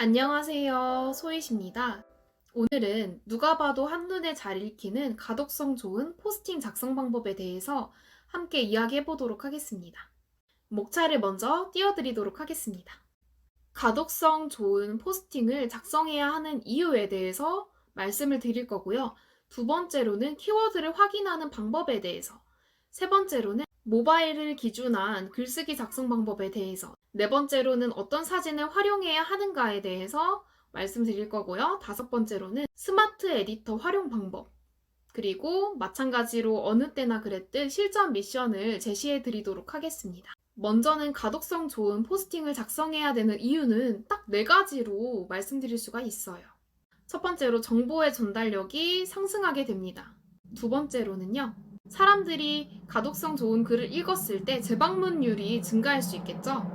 안녕하세요. 소희입니다. 오늘은 누가 봐도 한눈에 잘 읽히는 가독성 좋은 포스팅 작성 방법에 대해서 함께 이야기해 보도록 하겠습니다. 목차를 먼저 띄워드리도록 하겠습니다. 가독성 좋은 포스팅을 작성해야 하는 이유에 대해서 말씀을 드릴 거고요. 두 번째로는 키워드를 확인하는 방법에 대해서, 세 번째로는 모바일을 기준한 글쓰기 작성 방법에 대해서, 네 번째로는 어떤 사진을 활용해야 하는가에 대해서 말씀드릴 거고요. 다섯 번째로는 스마트 에디터 활용 방법, 그리고 마찬가지로 어느 때나 그랬듯 실전 미션을 제시해 드리도록 하겠습니다. 먼저는 가독성 좋은 포스팅을 작성해야 되는 이유는 딱 네 가지로 말씀드릴 수가 있어요. 첫 번째로 정보의 전달력이 상승하게 됩니다. 두 번째로는요, 사람들이 가독성 좋은 글을 읽었을 때 재방문율이 증가할 수 있겠죠.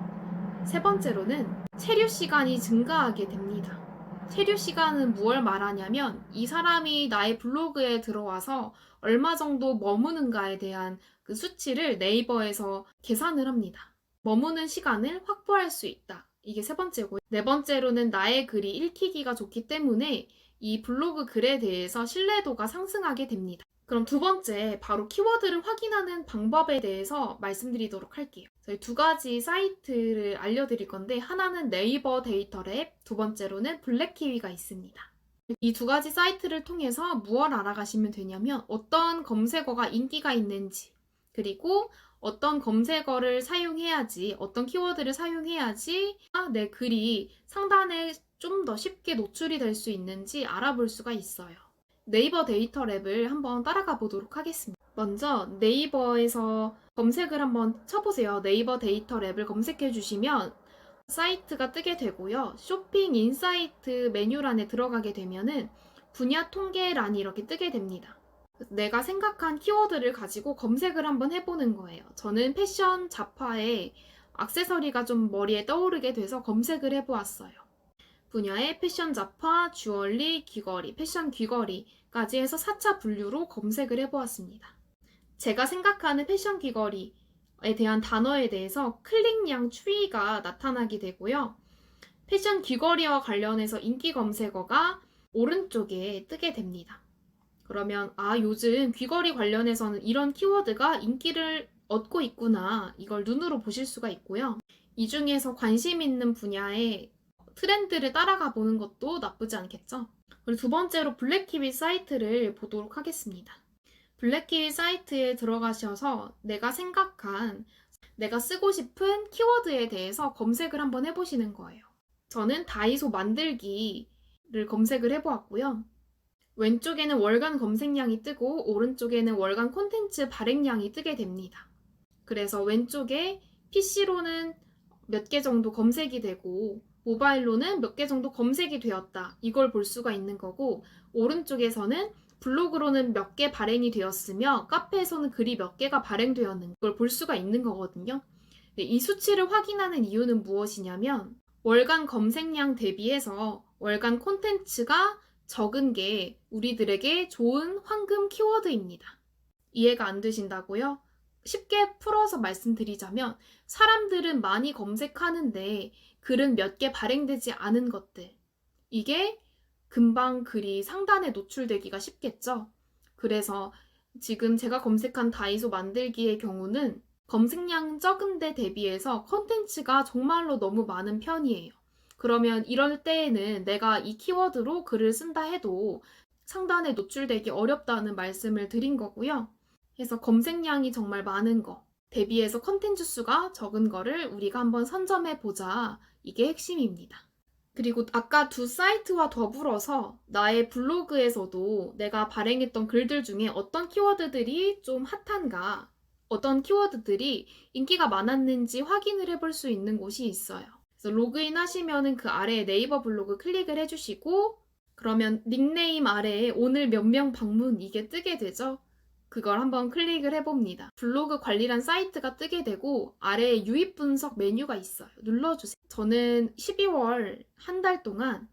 세 번째로는 체류 시간이 증가하게 됩니다. 체류 시간은 무엇을 말하냐면 이 사람이 나의 블로그에 들어와서 얼마 정도 머무는가에 대한 그 수치를 네이버에서 계산을 합니다. 머무는 시간을 확보할 수 있다. 이게 세 번째고, 네 번째로는 나의 글이 읽히기가 좋기 때문에 이 블로그 글에 대해서 신뢰도가 상승하게 됩니다. 그럼 두 번째, 바로 키워드를 확인하는 방법에 대해서 말씀드리도록 할게요. 저희 두 가지 사이트를 알려드릴 건데, 하나는 네이버 데이터랩, 두 번째로는 블랙키위가 있습니다. 이 두 가지 사이트를 통해서 무엇을 알아가시면 되냐면 어떤 검색어가 인기가 있는지, 그리고 어떤 검색어를 사용해야지, 어떤 키워드를 사용해야지 내 글이 상단에 좀 더 쉽게 노출이 될 수 있는지 알아볼 수가 있어요. 네이버 데이터랩을 한번 따라가 보도록 하겠습니다. 먼저 네이버에서 검색을 한번 쳐보세요. 네이버 데이터랩을 검색해 주시면 사이트가 뜨게 되고요. 쇼핑 인사이트 메뉴란에 들어가게 되면은 분야 통계란이 이렇게 뜨게 됩니다. 내가 생각한 키워드를 가지고 검색을 한번 해보는 거예요. 저는 패션 잡화에 액세서리가 좀 머리에 떠오르게 돼서 검색을 해보았어요. 분야의 패션 잡화, 주얼리, 귀걸이, 패션 귀걸이까지 해서 4차 분류로 검색을 해보았습니다. 제가 생각하는 패션 귀걸이에 대한 단어에 대해서 클릭량 추이가 나타나게 되고요. 패션 귀걸이와 관련해서 인기 검색어가 오른쪽에 뜨게 됩니다. 그러면 요즘 귀걸이 관련해서는 이런 키워드가 인기를 얻고 있구나, 이걸 눈으로 보실 수가 있고요. 이 중에서 관심 있는 분야의 트렌드를 따라가 보는 것도 나쁘지 않겠죠. 그리고 두 번째로 블랙키위 사이트를 보도록 하겠습니다. 블랙키위 사이트에 들어가셔서 내가 생각한, 내가 쓰고 싶은 키워드에 대해서 검색을 한번 해보시는 거예요. 저는 다이소 만들기를 검색을 해보았고요. 왼쪽에는 월간 검색량이 뜨고 오른쪽에는 월간 콘텐츠 발행량이 뜨게 됩니다. 그래서 왼쪽에 PC로는 몇 개 정도 검색이 되고 모바일로는 몇 개 정도 검색이 되었다, 이걸 볼 수가 있는 거고, 오른쪽에서는 블로그로는 몇 개 발행이 되었으며 카페에서는 글이 몇 개가 발행되었는 걸 볼 수가 있는 거거든요. 이 수치를 확인하는 이유는 무엇이냐면 월간 검색량 대비해서 월간 콘텐츠가 적은 게 우리들에게 좋은 황금 키워드입니다. 이해가 안 되신다고요? 쉽게 풀어서 말씀드리자면 사람들은 많이 검색하는데 글은 몇 개 발행되지 않은 것들, 이게 금방 글이 상단에 노출되기가 쉽겠죠. 그래서 지금 제가 검색한 다이소 만들기의 경우는 검색량 적은 데 대비해서 컨텐츠가 정말로 너무 많은 편이에요. 그러면 이럴 때에는 내가 이 키워드로 글을 쓴다 해도 상단에 노출되기 어렵다는 말씀을 드린 거고요. 그래서 검색량이 정말 많은 거 대비해서 컨텐츠 수가 적은 거를 우리가 한번 선점해 보자, 이게 핵심입니다. 그리고 아까 두 사이트와 더불어서 나의 블로그에서도 내가 발행했던 글들 중에 어떤 키워드들이 좀 핫한가, 어떤 키워드들이 인기가 많았는지 확인을 해볼 수 있는 곳이 있어요. 그래서 로그인 하시면은 그 아래에 네이버 블로그 클릭을 해주시고, 그러면 닉네임 아래에 오늘 몇 명 방문, 이게 뜨게 되죠. 그걸 한번 클릭을 해봅니다. 블로그 관리란 사이트가 뜨게 되고 아래에 유입 분석 메뉴가 있어요. 눌러주세요. 저는 12월 한 달 동안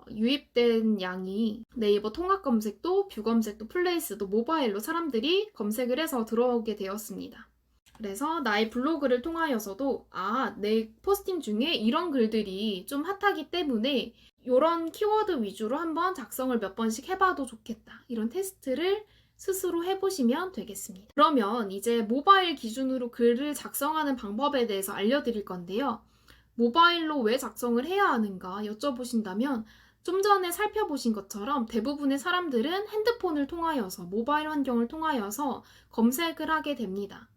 유입된 양이 네이버 통합 검색도, 뷰 검색도, 플레이스도, 모바일로 사람들이 검색을 해서 들어오게 되었습니다. 그래서 나의 블로그를 통하여서도 내 포스팅 중에 이런 글들이 좀 핫하기 때문에 이런 키워드 위주로 한번 작성을 몇 번씩 해봐도 좋겠다. 이런 테스트를 스스로 해보시면 되겠습니다. 그러면 이제 모바일 기준으로 글을 작성하는 방법에 대해서 알려드릴 건데요. 모바일로 왜 작성을 해야 하는가 여쭤보신다면 좀 전에 살펴보신 것처럼 대부분의 사람들은 핸드폰을 통하여서 모바일 환경을 통하여서 검색을 하게 됩니다.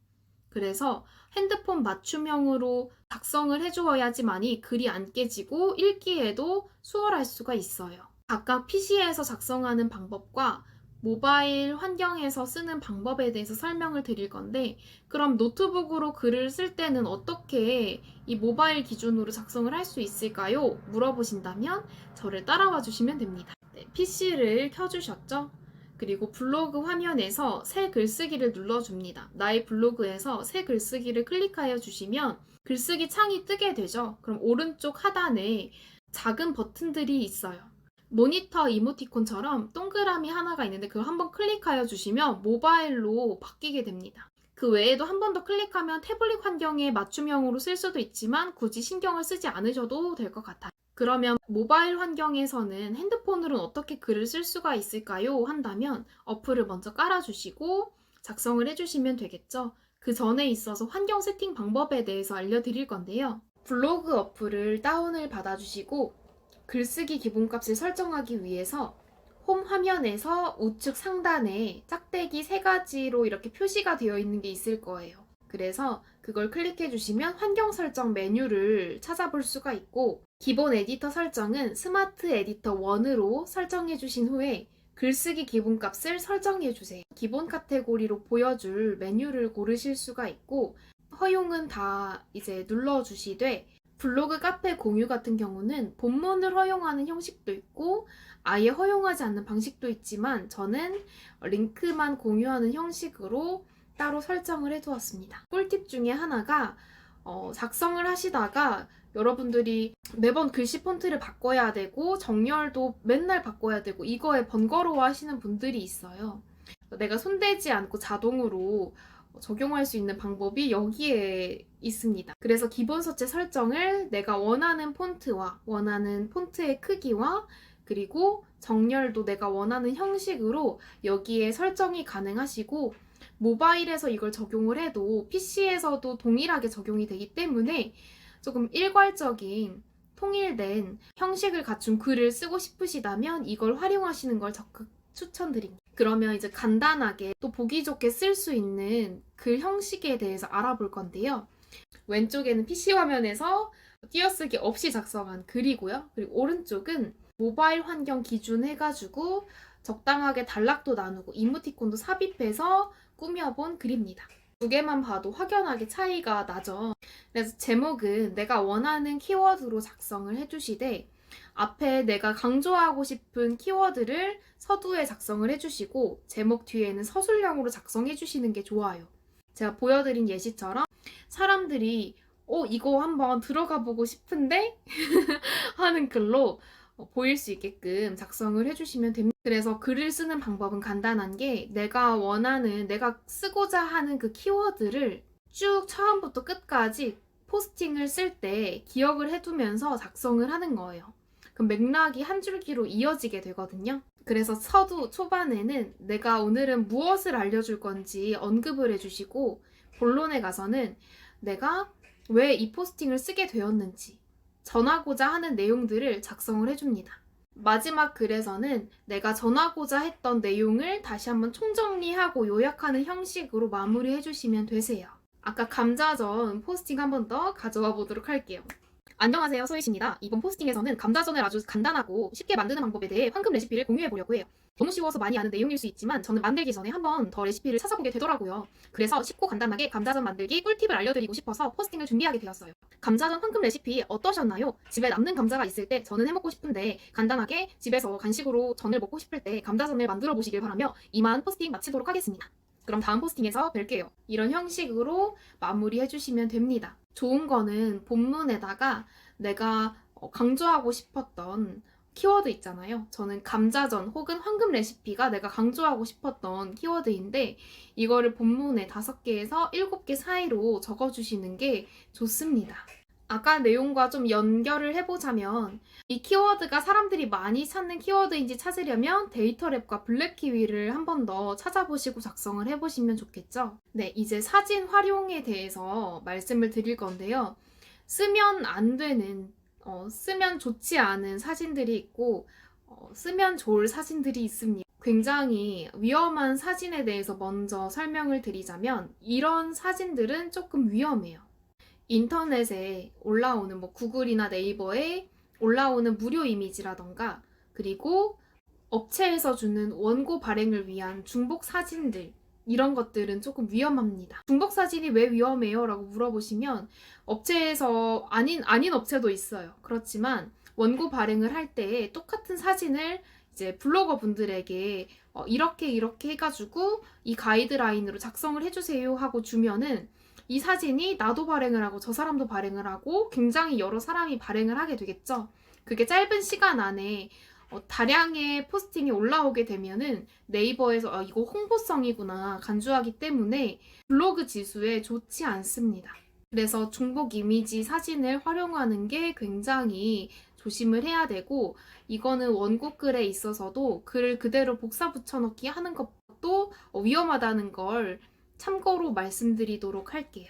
그래서 핸드폰 맞춤형으로 작성을 해주어야지만이 글이 안 깨지고 읽기에도 수월할 수가 있어요. 각각 PC에서 작성하는 방법과 모바일 환경에서 쓰는 방법에 대해서 설명을 드릴 건데, 그럼 노트북으로 글을 쓸 때는 어떻게 이 모바일 기준으로 작성을 할 수 있을까요? 물어보신다면 저를 따라와 주시면 됩니다. PC를 켜주셨죠? 그리고 블로그 화면에서 새 글쓰기를 눌러줍니다. 나의 블로그에서 새 글쓰기를 클릭하여 주시면 글쓰기 창이 뜨게 되죠. 그럼 오른쪽 하단에 작은 버튼들이 있어요. 모니터 이모티콘처럼 동그라미 하나가 있는데 그걸 한번 클릭하여 주시면 모바일로 바뀌게 됩니다. 그 외에도 한 번 더 클릭하면 태블릿 환경에 맞춤형으로 쓸 수도 있지만 굳이 신경을 쓰지 않으셔도 될 것 같아요. 그러면 모바일 환경에서는 핸드폰으로는 어떻게 글을 쓸 수가 있을까요? 한다면 어플을 먼저 깔아주시고 작성을 해주시면 되겠죠. 그 전에 있어서 환경 세팅 방법에 대해서 알려드릴 건데요. 블로그 어플을 다운을 받아주시고 글쓰기 기본값을 설정하기 위해서 홈 화면에서 우측 상단에 짝대기 3가지로 이렇게 표시가 되어 있는 게 있을 거예요. 그래서 그걸 클릭해 주시면 환경 설정 메뉴를 찾아볼 수가 있고, 기본 에디터 설정은 스마트 에디터 1으로 설정해 주신 후에 글쓰기 기본값을 설정해 주세요. 기본 카테고리로 보여줄 메뉴를 고르실 수가 있고, 허용은 다 이제 눌러주시되, 블로그 카페 공유 같은 경우는 본문을 허용하는 형식도 있고 아예 허용하지 않는 방식도 있지만 저는 링크만 공유하는 형식으로 따로 설정을 해두었습니다. 꿀팁 중에 하나가 작성을 하시다가 여러분들이 매번 글씨 폰트를 바꿔야 되고 정렬도 맨날 바꿔야 되고 이거에 번거로워 하시는 분들이 있어요. 내가 손대지 않고 자동으로 적용할 수 있는 방법이 여기에 있습니다. 그래서 기본 서체 설정을 내가 원하는 폰트와 원하는 폰트의 크기와 그리고 정렬도 내가 원하는 형식으로 여기에 설정이 가능하시고, 모바일에서 이걸 적용을 해도 PC에서도 동일하게 적용이 되기 때문에 조금 일괄적인 통일된 형식을 갖춘 글을 쓰고 싶으시다면 이걸 활용하시는 걸 적극 추천드립니다. 그러면 이제 간단하게 또 보기 좋게 쓸 수 있는 글 형식에 대해서 알아볼 건데요. 왼쪽에는 PC 화면에서 띄어쓰기 없이 작성한 글이고요. 그리고 오른쪽은 모바일 환경 기준 해가지고 적당하게 단락도 나누고 이모티콘도 삽입해서 꾸며본 글입니다. 두 개만 봐도 확연하게 차이가 나죠. 그래서 제목은 내가 원하는 키워드로 작성을 해주시되 앞에 내가 강조하고 싶은 키워드를 서두에 작성을 해주시고 제목 뒤에는 서술형으로 작성해 주시는 게 좋아요. 제가 보여드린 예시처럼 사람들이 이거 한번 들어가 보고 싶은데 하는 글로 보일 수 있게끔 작성을 해주시면 됩니다. 그래서 글을 쓰는 방법은 간단한 게 내가 원하는, 내가 쓰고자 하는 그 키워드를 쭉 처음부터 끝까지 포스팅을 쓸 때 기억을 해두면서 작성을 하는 거예요. 그럼 맥락이 한 줄기로 이어지게 되거든요. 그래서 서두 초반에는 내가 오늘은 무엇을 알려줄 건지 언급을 해주시고 본론에 가서는 내가 왜 이 포스팅을 쓰게 되었는지 전하고자 하는 내용들을 작성을 해줍니다. 마지막 글에서는 내가 전하고자 했던 내용을 다시 한번 총정리하고 요약하는 형식으로 마무리해 주시면 되세요. 아까 감자전 포스팅 한 번 더 가져와 보도록 할게요. 안녕하세요, 소희씨입니다. 이번 포스팅에서는 감자전을 아주 간단하고 쉽게 만드는 방법에 대해 황금 레시피를 공유해 보려고 해요. 너무 쉬워서 많이 아는 내용일 수 있지만 저는 만들기 전에 한 번 더 레시피를 찾아보게 되더라고요. 그래서 쉽고 간단하게 감자전 만들기 꿀팁을 알려드리고 싶어서 포스팅을 준비하게 되었어요. 감자전 황금 레시피 어떠셨나요? 집에 남는 감자가 있을 때 저는 해먹고 싶은데 간단하게 집에서 간식으로 전을 먹고 싶을 때 감자전을 만들어 보시길 바라며 이만 포스팅 마치도록 하겠습니다. 그럼 다음 포스팅에서 뵐게요. 이런 형식으로 마무리해 주시면 됩니다. 좋은 거는 본문에다가 내가 강조하고 싶었던 키워드 있잖아요. 저는 감자전 혹은 황금 레시피가 내가 강조하고 싶었던 키워드인데 이거를 본문에 5개에서 7개 사이로 적어주시는 게 좋습니다. 아까 내용과 좀 연결을 해보자면 이 키워드가 사람들이 많이 찾는 키워드인지 찾으려면 데이터랩과 블랙키위를 한 번 더 찾아보시고 작성을 해보시면 좋겠죠. 네, 이제 사진 활용에 대해서 말씀을 드릴 건데요. 쓰면 안 되는, 쓰면 좋지 않은 사진들이 있고 쓰면 좋을 사진들이 있습니다. 굉장히 위험한 사진에 대해서 먼저 설명을 드리자면 이런 사진들은 조금 위험해요. 인터넷에 올라오는 구글이나 네이버에 올라오는 무료 이미지라던가 그리고 업체에서 주는 원고 발행을 위한 중복 사진들 이런 것들은 조금 위험합니다. 중복 사진이 왜 위험해요? 라고 물어보시면 업체에서 아닌 업체도 있어요. 그렇지만 원고 발행을 할 때 똑같은 사진을 이제 블로거 분들에게 이렇게 해가지고 이 가이드라인으로 작성을 해주세요 하고 주면은 이 사진이 나도 발행을 하고 저 사람도 발행을 하고 굉장히 여러 사람이 발행을 하게 되겠죠. 그게 짧은 시간 안에 다량의 포스팅이 올라오게 되면은 네이버에서 이거 홍보성이구나 간주하기 때문에 블로그 지수에 좋지 않습니다. 그래서 중복 이미지 사진을 활용하는 게 굉장히 조심을 해야 되고 이거는 원고 글에 있어서도 글을 그대로 복사 붙여넣기 하는 것도 위험하다는 걸 참고로 말씀드리도록 할게요.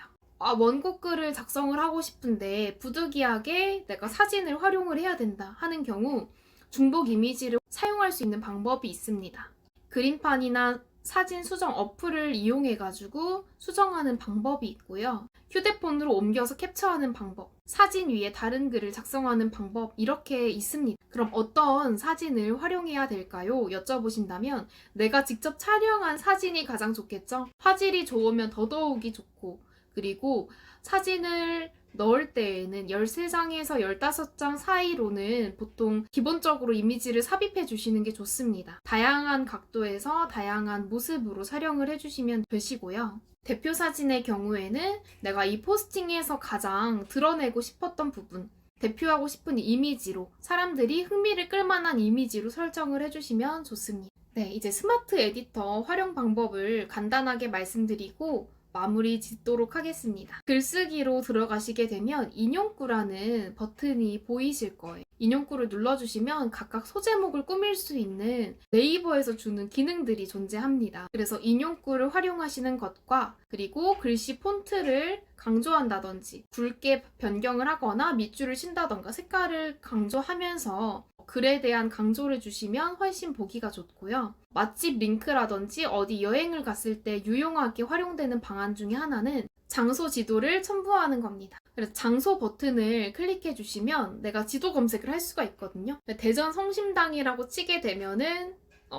원고 글을 작성을 하고 싶은데 부득이하게 내가 사진을 활용을 해야 된다 하는 경우 중복 이미지를 사용할 수 있는 방법이 있습니다. 그림판이나 사진 수정 어플을 이용해가지고 수정하는 방법이 있고요. 휴대폰으로 옮겨서 캡처하는 방법, 사진 위에 다른 글을 작성하는 방법 이렇게 있습니다. 그럼 어떤 사진을 활용해야 될까요? 여쭤보신다면 내가 직접 촬영한 사진이 가장 좋겠죠? 화질이 좋으면 더더욱이 좋고 그리고 사진을 넣을 때에는 13장에서 15장 사이로는 보통 기본적으로 이미지를 삽입해 주시는 게 좋습니다. 다양한 각도에서 다양한 모습으로 촬영을 해주시면 되시고요. 대표 사진의 경우에는 내가 이 포스팅에서 가장 드러내고 싶었던 부분, 대표하고 싶은 이미지로 사람들이 흥미를 끌만한 이미지로 설정을 해주시면 좋습니다. 네, 이제 스마트 에디터 활용 방법을 간단하게 말씀드리고 마무리 짓도록 하겠습니다. 글쓰기로 들어가시게 되면 인용구라는 버튼이 보이실 거예요. 인용구를 눌러주시면 각각 소제목을 꾸밀 수 있는 네이버에서 주는 기능들이 존재합니다. 그래서 인용구를 활용하시는 것과 그리고 글씨 폰트를 강조한다든지 굵게 변경을 하거나 밑줄을 친다던가 색깔을 강조하면서 글에 대한 강조를 주시면 훨씬 보기가 좋고요. 맛집 링크라든지 어디 여행을 갔을 때 유용하게 활용되는 방안 중에 하나는 장소 지도를 첨부하는 겁니다. 그래서 장소 버튼을 클릭해 주시면 내가 지도 검색을 할 수가 있거든요. 대전 성심당이라고 치게 되면은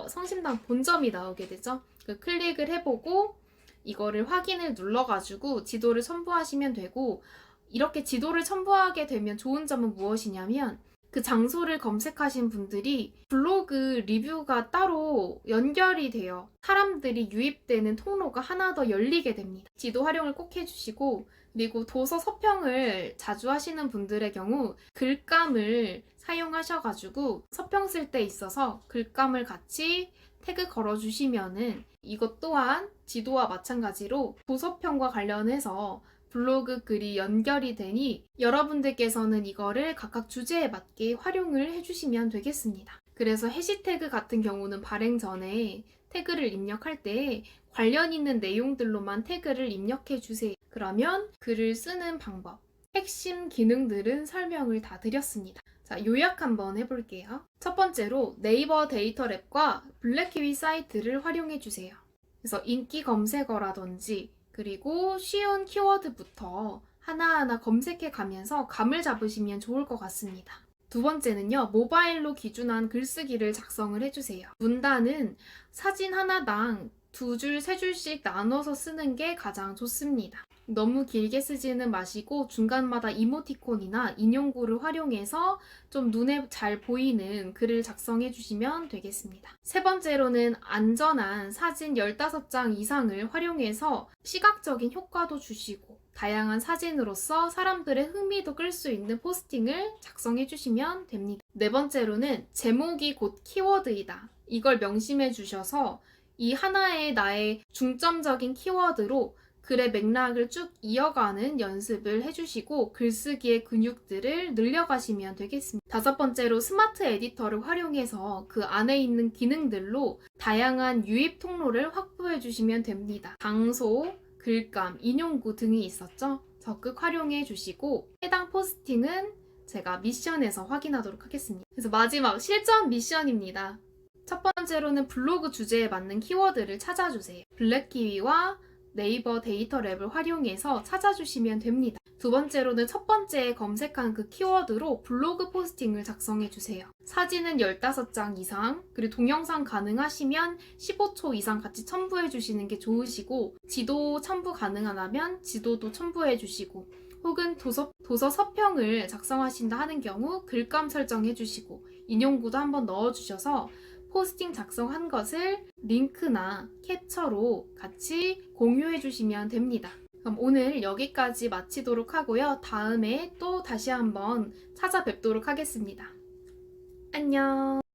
성심당 본점이 나오게 되죠. 클릭을 해보고 이거를 확인을 눌러가지고 지도를 첨부하시면 되고 이렇게 지도를 첨부하게 되면 좋은 점은 무엇이냐면 그 장소를 검색하신 분들이 블로그 리뷰가 따로 연결이 돼요. 사람들이 유입되는 통로가 하나 더 열리게 됩니다. 지도 활용을 꼭 해주시고 그리고 도서 서평을 자주 하시는 분들의 경우 글감을 사용하셔가지고 서평 쓸 때 있어서 글감을 같이 태그 걸어주시면은 이것 또한 지도와 마찬가지로 도서평과 관련해서 블로그 글이 연결이 되니 여러분들께서는 이거를 각각 주제에 맞게 활용을 해주시면 되겠습니다. 그래서 해시태그 같은 경우는 발행 전에 태그를 입력할 때 관련 있는 내용들로만 태그를 입력해 주세요. 그러면 글을 쓰는 방법, 핵심 기능들은 설명을 다 드렸습니다. 자, 요약 한번 해볼게요. 첫 번째로 네이버 데이터랩과 블랙키위 사이트를 활용해 주세요. 그래서 인기 검색어라든지 그리고 쉬운 키워드부터 하나하나 검색해 가면서 감을 잡으시면 좋을 것 같습니다. 두 번째는요, 모바일로 기준한 글쓰기를 작성을 해주세요. 문단은 사진 하나당 2줄, 3줄씩 나눠서 쓰는 게 가장 좋습니다. 너무 길게 쓰지는 마시고 중간마다 이모티콘이나 인용구를 활용해서 좀 눈에 잘 보이는 글을 작성해 주시면 되겠습니다. 세 번째로는 안전한 사진 15장 이상을 활용해서 시각적인 효과도 주시고 다양한 사진으로서 사람들의 흥미도 끌 수 있는 포스팅을 작성해 주시면 됩니다. 네 번째로는 제목이 곧 키워드이다. 이걸 명심해 주셔서 이 하나의 나의 중점적인 키워드로 글의 맥락을 쭉 이어가는 연습을 해주시고 글쓰기의 근육들을 늘려가시면 되겠습니다. 다섯 번째로 스마트 에디터를 활용해서 그 안에 있는 기능들로 다양한 유입 통로를 확보해 주시면 됩니다. 장소, 글감, 인용구 등이 있었죠? 적극 활용해 주시고 해당 포스팅은 제가 미션에서 확인하도록 하겠습니다. 그래서 마지막 실전 미션입니다. 첫 번째로는 블로그 주제에 맞는 키워드를 찾아주세요. 블랙키위와 네이버 데이터 랩을 활용해서 찾아주시면 됩니다. 두 번째로는 첫 번째 검색한 그 키워드로 블로그 포스팅을 작성해주세요. 사진은 15장 이상, 그리고 동영상 가능하시면 15초 이상 같이 첨부해주시는 게 좋으시고, 지도 첨부 가능하다면 지도도 첨부해주시고, 혹은 도서 서평을 작성하신다 하는 경우 글감 설정해주시고, 인용구도 한번 넣어주셔서 포스팅 작성한 것을 링크나 캡처로 같이 공유해 주시면 됩니다. 그럼 오늘 여기까지 마치도록 하고요. 다음에 또 다시 한번 찾아뵙도록 하겠습니다. 안녕.